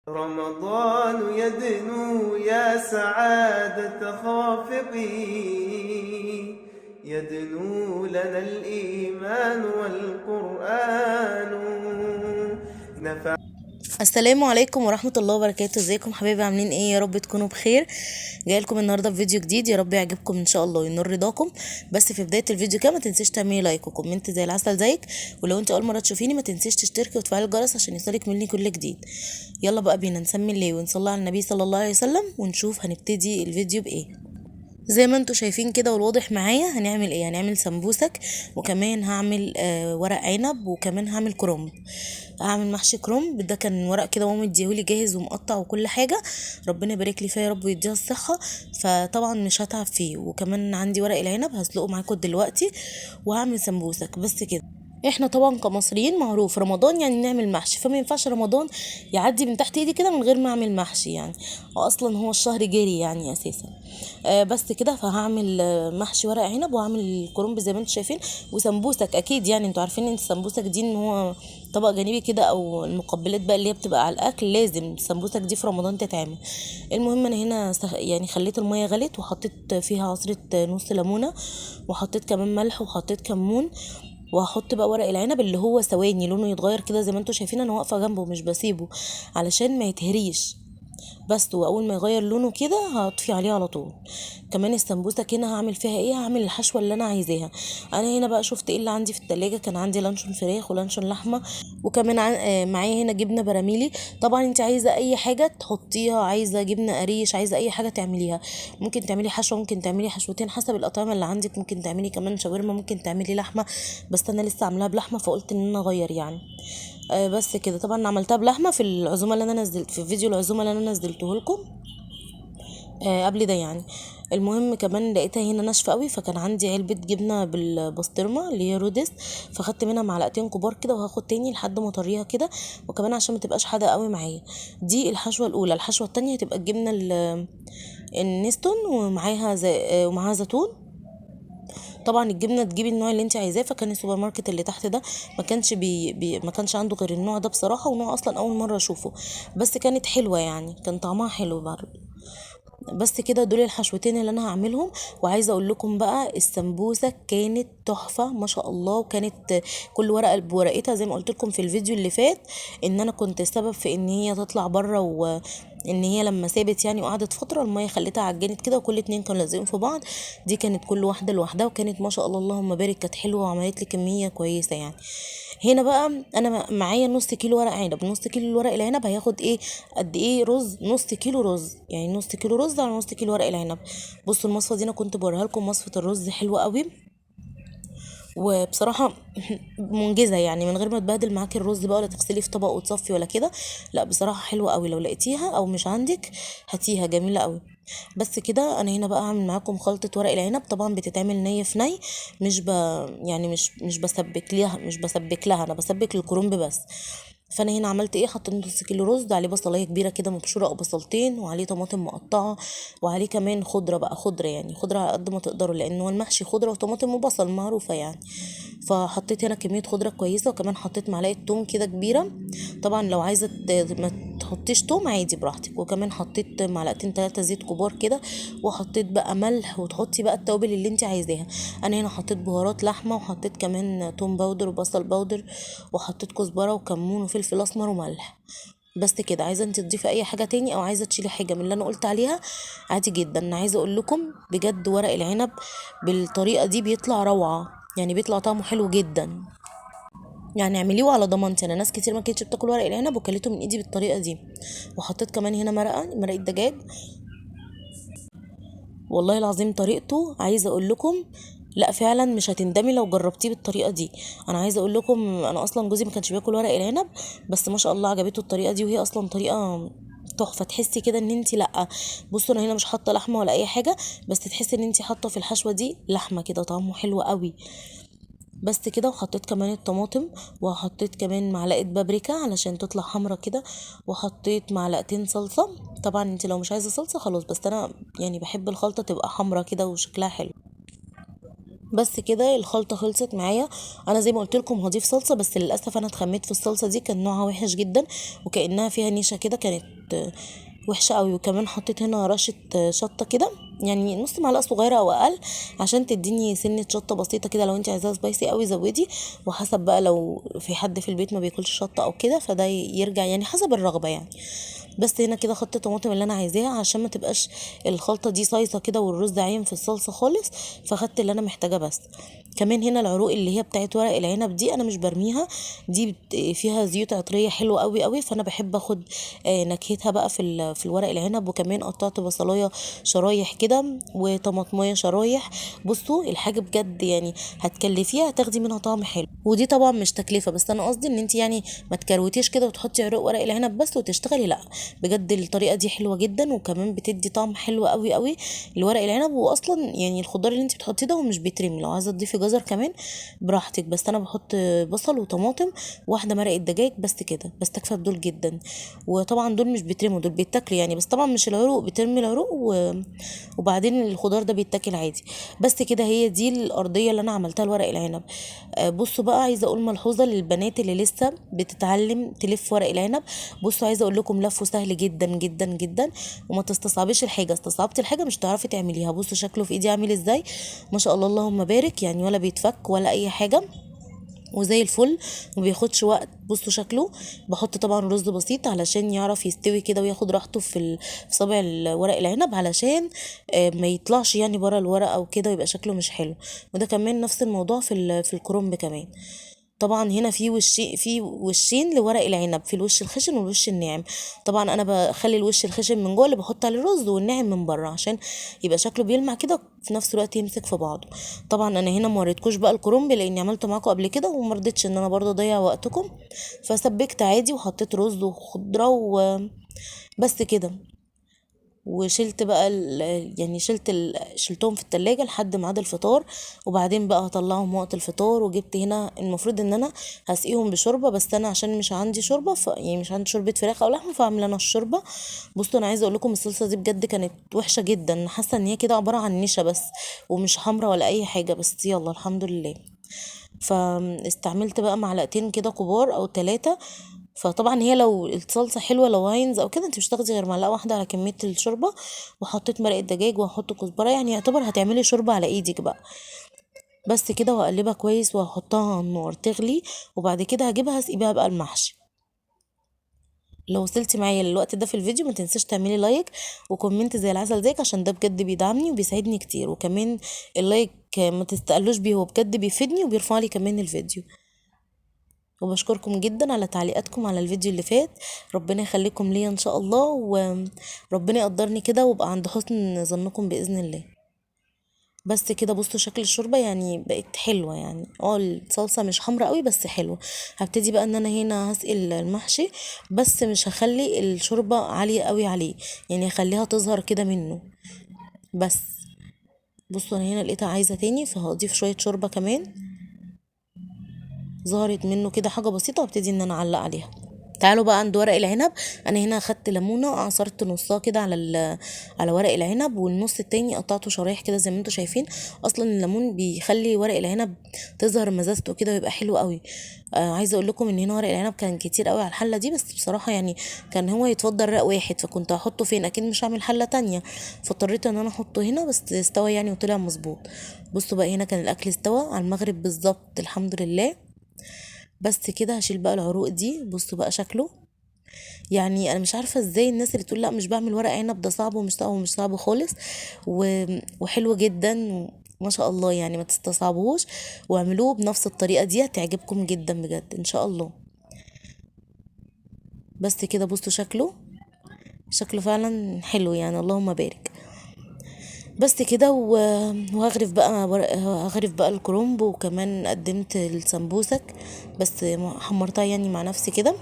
رمضان يدنو يا سعادة خافقي، يدنو لنا الإيمان والقرآن نفع. السلام عليكم ورحمة الله وبركاته. ازيكم حبايبي؟ عاملين ايه؟ يا رب تكونوا بخير. جاي لكم النهارده بفيديو جديد، يا رب يعجبكم ان شاء الله وينور رضاكم. بس في بداية الفيديو كده ما تنسيش تعملي لايك وكومنت زي العسل زيك، ولو انت اول مرة تشوفيني ما تنسيش تشتركي وتفعلي الجرس عشان يوصلك مني كل جديد. يلا بقى بينا نسمي الله ونصلي على النبي صلى الله عليه وسلم ونشوف هنبتدي الفيديو بايه. زي ما انتوا شايفين كده والواضح معايا هنعمل ايه. هنعمل سمبوسك، وكمان هعمل ورق عنب، وكمان هعمل كرنب. هعمل محشي كرنب، ده كان ورق كده ماما مديهولي جاهز ومقطع وكل حاجه، ربنا يبارك لي فيه يا رب ويديها الصحه. فطبعا مش هتعب فيه. وكمان عندي ورق العنب هسلقه معاكم دلوقتي، وهعمل سمبوسك بس كده. احنا طبعا كمصريين معروف رمضان يعني نعمل محشي، فما ينفعش رمضان يعدي من تحت ايدي كده من غير ما اعمل محشي يعني. واصلا هو الشهر جاري يعني اساسا. بس كده. فهعمل محشي ورق عنب، وهعمل الكرنب زي ما انتم شايفين، وسمبوسك اكيد. يعني انتوا عارفين ان السمبوسك دي ان هو طبق جانبي كده، او المقبلات بقى اللي هي بتبقى على الاكل، لازم السمبوسك دي في رمضان تتعمل. المهم انا هنا يعني خليت الميه غلت وحطيت فيها عصره نص ليمونه، وحطيت كمان ملح وحطيت كمون. وهحط بقى ورق العنب اللي هو ثواني لونه يتغير كده زي ما انتوا شايفين، انا واقفه جنبه مش بسيبه علشان ما يتهريش. بس واول ما يغير لونه كده هطفي عليه على طول. كمان السمبوسك هنا هعمل فيها ايه؟ هعمل الحشوه اللي انا عايزاها. انا هنا بقى شفت ايه اللي عندي في التلاجة. كان عندي لانشون فراخ ولانشون لحمه، وكمان معايا هنا جبنه براميلي. طبعا انت عايزه اي حاجه تحطيها، عايزه جبنه قريش، عايزه اي حاجه تعمليها. ممكن تعملي حشوه، ممكن تعملي حشوتين حسب الاطعمه اللي عندك. ممكن تعملي كمان شاورما، ممكن تعملي لحمه، بس انا لسه عاملاها بلحمه فقلت ان انا اغير يعني. بس كده. طبعا عملتها بلحمه في العزومه اللي انا نزلت في فيديو العزومه اللي انا نزلته لكم قبل ده يعني. المهم كمان لقيتها هنا ناشفه قوي، فكان عندي علبه جبنه بالبسطرمه اللي هي رودس، فخدت منها معلقتين كبار كده، وهاخد تاني لحد ما اطريها كده. وكمان عشان ما تبقاش حادقه قوي معايا. دي الحشوه الاولى. الحشوه التانية هتبقى الجبنه النستون، ومعاها ومعاها زيتون. طبعا الجبنه تجيبي النوع اللي انت عايزاه. فكان السوبر ماركت اللي تحت ده ما كانش ما كانش عنده غير النوع ده بصراحه، ونوع اصلا اول مره اشوفه. بس كانت حلوه يعني، كان طعمها حلو برضه. بس كده. دول الحشوتين اللي انا هعملهم. وعايزه اقول لكم بقى السمبوسه كانت تحفه ما شاء الله. وكانت كل ورقه بورقتها زي ما قلت لكم في الفيديو اللي فات، ان انا كنت السبب في ان هي تطلع بره، وان هي لما سابت يعني وقعدت فتره الميه خليتها عجنت كده، وكل اتنين كانوا لازقين في بعض. دي كانت كل واحده لوحدها، وكانت ما شاء الله اللهم بارك كانت حلوه، وعملت لي كميه كويسه يعني. هنا بقى انا معايا نص كيلو ورق عنب. نص كيلو ورق العنب هياخد ايه؟ قد ايه رز؟ نص كيلو رز، يعني نص كيلو رز على نص كيلو ورق العنب. بصوا الوصفه دي انا كنت بوريها لكم، وصفه الرز حلوه قوي وبصراحه منجزه يعني، من غير ما تبهدل معاكي الرز بقى، ولا تغسليه في طبق وتصفي ولا كده. لا بصراحه حلوه قوي، لو لقيتيها او مش عندك هاتيها، جميله قوي. بس كده. انا هنا بقى هعمل معاكم خلطه ورق العنب. طبعا بتتعمل ني في ني، مش يعني مش بسبك لها، انا بسبك الكرنب بس. فانا هنا عملت ايه؟ حطيت نص كيلو رز، عليه بصلايه كبيره كده مبشوره او بصلتين، وعليه طماطم مقطعه، وعليه كمان خضره بقى، خضره يعني خضره على قد ما تقدروا، لان هو المحشي خضره وطماطم وبصل معروفه يعني. فحطيت هنا كميه خضره كويسه، وكمان حطيت معلقه توم كده كبيره. طبعا لو عايزه ما تحطيش توم عادي براحتك. وكمان حطيت معلقتين 3 زيت كبار كده، وحطيت بقى ملح، وتحطي بقى التوابل اللي انت عايزاها. انا هنا حطيت بهارات لحمه، وحطيت كمان توم باودر وبصل باودر، وحطيت كزبره وكمون وفلفل اسمر وملح. بس كده. عايزه انت تضيفي اي حاجه تاني، او عايزه تشيلي حاجه من اللي انا قلت عليها عادي جدا. انا عايزه اقول لكم بجد ورق العنب بالطريقه دي بيطلع روعه، يعني بيطلع طعمه حلو جدا. يعني اعمليه على ضمانتي. انا ناس كتير ما كانتش بتاكل ورق العنب وكلته من ايدي بالطريقه دي. وحطيت كمان هنا مرقه دجاج. والله العظيم طريقته عايزه اقول لكم، لا فعلا مش هتندمي لو جربتيه بالطريقه دي. انا عايزه اقول لكم انا اصلا جوزي ما كانش بياكل ورق العنب، بس ما شاء الله عجبته الطريقه دي، وهي اصلا طريقه تحفه. تحسي كده ان انت لا. بصوا انا هنا مش حاطه لحمه ولا اي حاجه، بس تحسي ان انت حاطه في الحشوه دي لحمه كده، طعمه حلو قوي. بس كده. وحطيت كمان الطماطم، وحطيت كمان معلقه بابريكا علشان تطلع حمرا كده، وحطيت معلقتين صلصه. طبعا انت لو مش عايزه صلصه خلاص، بس انا يعني بحب الخلطه تبقى حمرا كده وشكلها حلو. بس كده الخلطه خلصت معايا. انا زي ما قلت لكم هضيف صلصه، بس للاسف انا اتخميت في الصلصه دي، كان نوعها وحش جدا، وكانها فيها نيشه كده، كانت وحشه قوي. وكمان حطيت هنا رشه شطه كده، يعني نص معلقه صغيره او اقل، عشان تديني سنه شطه بسيطه كده. لو انت عايزاها سبايسي قوي زودي، وحسب بقى لو في حد في البيت ما بياكلش شطه او كده، فده يرجع يعني حسب الرغبه يعني. بس هنا كده خدت الطماطم اللي انا عايزاها عشان ما تبقاش الخلطه دي صايصه كده والرز عايم في الصلصه خالص، فخدت اللي انا محتاجه بس. كمان هنا العروق اللي هي بتاعت ورق العنب دي انا مش برميها، دي فيها زيوت عطريه حلوه قوي قوي، فانا بحب اخد نكهتها بقى في الورق العنب. وكمان قطعت بصلايه شرايح كده وطماطميه شرايح. بصوا الحاجه بجد يعني هتكلفيها هتاخدي منها طعم حلو، ودي طبعا مش تكلفه، بس انا قصدي ان انت يعني ما تكروتيش كده وتحطي عروق ورق العنب بس وتشتغلي، لا بجد الطريقه دي حلوه جدا، وكمان بتدي طعم حلو قوي قوي لورق العنب. واصلا يعني الخضار اللي انت بتحطيه ده هو مش بيترمي، لو عايزه تضيفي جزر كمان براحتك، بس انا بحط بصل وطماطم واحده مرقه دجاج بس كده، بس تكفى بدول جدا. وطبعا دول مش بيترموا، دول بيتاكلوا يعني، بس طبعا مش العروق، بترمي العروق وبعدين الخضار ده بيتاكل عادي. بس كده هي دي الارضيه اللي انا عملتها لورق العنب. بصوا بقى عايزه اقول ملحوظه للبنات اللي لسه بتتعلم تلف ورق العنب. بصوا عايزه اقول لكم لفه سهل جدا جدا جدا، وما تستصعبيش الحاجه، استصعبتي الحاجه مش هتعرفي تعمليها. بصوا شكله في ايدي عامل ازاي، ما شاء الله اللهم بارك، يعني ولا بيتفك ولا اي حاجه، وزي الفل ومبياخدش وقت. بصوا شكله. بحط طبعا رز بسيط علشان يعرف يستوي كده وياخد راحته في صابع ورق العنب، علشان ما يطلعش يعني بره الورق او كده ويبقى شكله مش حلو. وده كمان نفس الموضوع في الكرنب كمان. طبعا هنا في وشين لورق العنب، في الوش الخشن والوش الناعم. طبعا انا بخلي الوش الخشن من جوه اللي بحط عليه الرز، والناعم من بره عشان يبقى شكله بيلمع كده في نفس الوقت يمسك في بعضه. طبعا انا هنا ما وريتكوش بقى الكرنب لاني عملته معاكم قبل كده وما رضيتش ان انا برضه اضيع وقتكم، فسبكت عادي وحطيت رز وخضره وبس كده. وشلت بقى يعني شلتهم في التلاجة لحد ميعاد الفطار، وبعدين بقى هطلعهم وقت الفطار. وجبت هنا المفروض ان انا هسقيهم بشوربه، بس انا عشان مش عندي شوربه يعني مش عندي شوربه فراخ او لحمه، فاعمل انا الشوربه. بصوا انا عايزه اقول لكم الصلصه دي بجد كانت وحشه جدا، حاسه ان هي كده عباره عن نشا بس، ومش حمرا ولا اي حاجه، بس يلا الحمد لله. فاستعملت بقى معلقتين كده كبار او 3. فطبعا هي لو الصلصه حلوه لو هاينز او كده انت مش تاخدي غير معلقه واحده على كميه الشوربه. وحطيت مرقه دجاج وهحط كزبره، يعني يعتبر هتعملي شوربه على ايدك بقى. بس كده وهقلبها كويس وهحطها على النار تغلي، وبعد كده هجيبها اسقيها بقى المحشي. لو وصلتي معايا للوقت ده في الفيديو ما تنسيش تعملي لايك وكومنت زي العسل زيك، عشان ده بجد بيدعمني وبيساعدني كتير. وكمان اللايك ما تستقلوش بيه، هو بجد بيفيدني وبيرفع لي كمان الفيديو. وبشكركم جدا على تعليقاتكم على الفيديو اللي فات، ربنا يخليكم ليا ان شاء الله، وربنا يقدرني كده وابقى عند حسن ظنكم باذن الله. بس كده بصوا شكل الشوربه يعني بقت حلوه، يعني الصلصه مش حمرا قوي بس حلوه. هبتدي بقى ان انا هنا هسقي المحشي، بس مش هخلي الشوربه عاليه قوي عليه، يعني هخليها تظهر كده منه بس. بصوا انا هنا لقيتها عايزه تاني، فهضيف شويه شوربه كمان. ظهرت منه كده حاجه بسيطه، وابتدي ان انا اعلق عليها. تعالوا بقى عند ورق العنب. انا هنا اخدت ليمونه عصرت نصها كده على ورق العنب، والنص التاني قطعته شرايح كده زي ما انتم شايفين. اصلا الليمون بيخلي ورق العنب تظهر مزازته كده ويبقى حلو قوي. عايزه اقول لكم ان هنا ورق العنب كان كتير قوي على الحله دي، بس بصراحه يعني كان هو يتفضل رق واحد، فكنت هحطه فين؟ اكيد مش هعمل حله تانية، فاضطريت ان انا احطه هنا، بس استوى يعني وطلع مظبوط. بصوا بقى هنا كان الاكل استوى على المغرب بالظبط الحمد لله. بس كده هشيل بقى العروق دي. بصوا بقى شكله، يعني انا مش عارفه ازاي الناس اللي تقول لا مش بعمل ورق عنب ده صعب، ومش صعب ومش صعب خالص وحلو جدا ما شاء الله، يعني ما تستصعبوش واعملوه بنفس الطريقه دي هتعجبكم جدا بجد ان شاء الله. بس كده بصوا شكله فعلا حلو يعني اللهم بارك. بس كده هغرف بقى الكرنب، وكمان قدمت السمبوسك بس حمرتها يعني مع نفسي كده،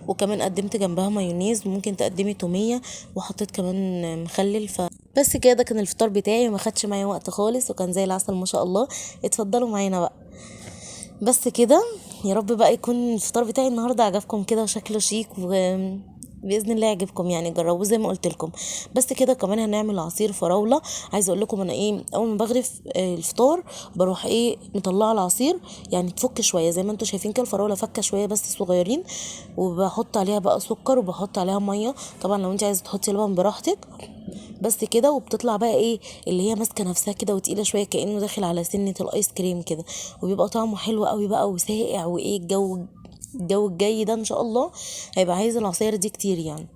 وكمان قدمت جنبها مايونيز، وممكن تقدمي تومية، وحطيت كمان مخلل. بس كده ده كان الفطار بتاعي وما خدش معايا وقت خالص، وكان زي العسل ما شاء الله. اتفضلوا معانا بقى. بس كده يا رب بقى يكون الفطار بتاعي النهارده عجبكم كده وشكله شيك باذن الله يعجبكم يعني، جربوه زي ما قلت لكم. بس كده كمان هنعمل عصير فراوله. عايزه اقول لكم انا ايه، اول ما بغرف الفطار بروح ايه مطلعه العصير، يعني تفك شويه زي ما انتم شايفين كده، الفراوله فكه شويه بس صغيرين، وبحط عليها بقى سكر وبحط عليها ميه. طبعا لو انت عايزه تحطي لبن براحتك. بس كده، وبتطلع بقى ايه اللي هي ماسكه نفسها كده وتقيله شويه، كانه داخل على سنه الايس كريم كده، وبيبقى طعمه حلو قوي بقى وساقع. وايه الجو الجاي ده ان شاء الله هيبقى عايز العصاير دي كتير يعني.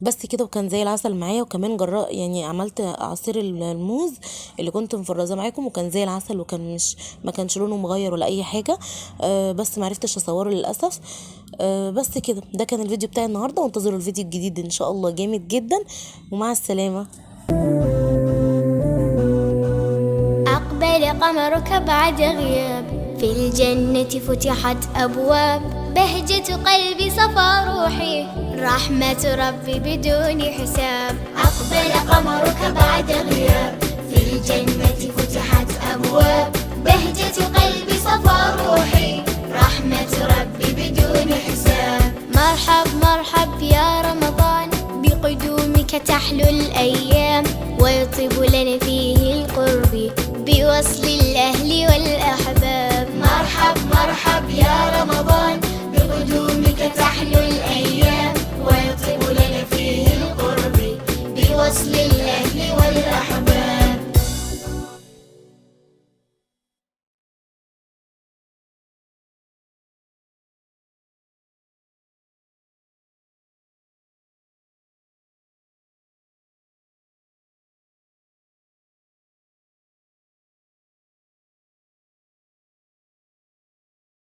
بس كده، وكان زي العسل معايا. وكمان يعني عملت عصير الموز اللي كنت مفرزه معاكم، وكان زي العسل، وكان ما كانش لونه مغير ولا اي حاجه. بس معرفتش اصوره للاسف. بس كده، ده كان الفيديو بتاعي النهارده، وانتظروا الفيديو الجديد ان شاء الله جامد جدا. ومع السلامه. أقبل قمرك بعد غياب، في الجنة فتحت أبواب، بهجة قلبي صفى روحي، رحمة ربي بدون حساب. أقبل قمرك بعد غياب، في الجنة فتحت أبواب، بهجة قلبي صفى روحي، رحمة ربي بدون حساب. مرحب مرحب يا رمضان، بقدومك تحلو الأيام، ويطيب لنا فيه القرب بوصل الأهل والأحباب.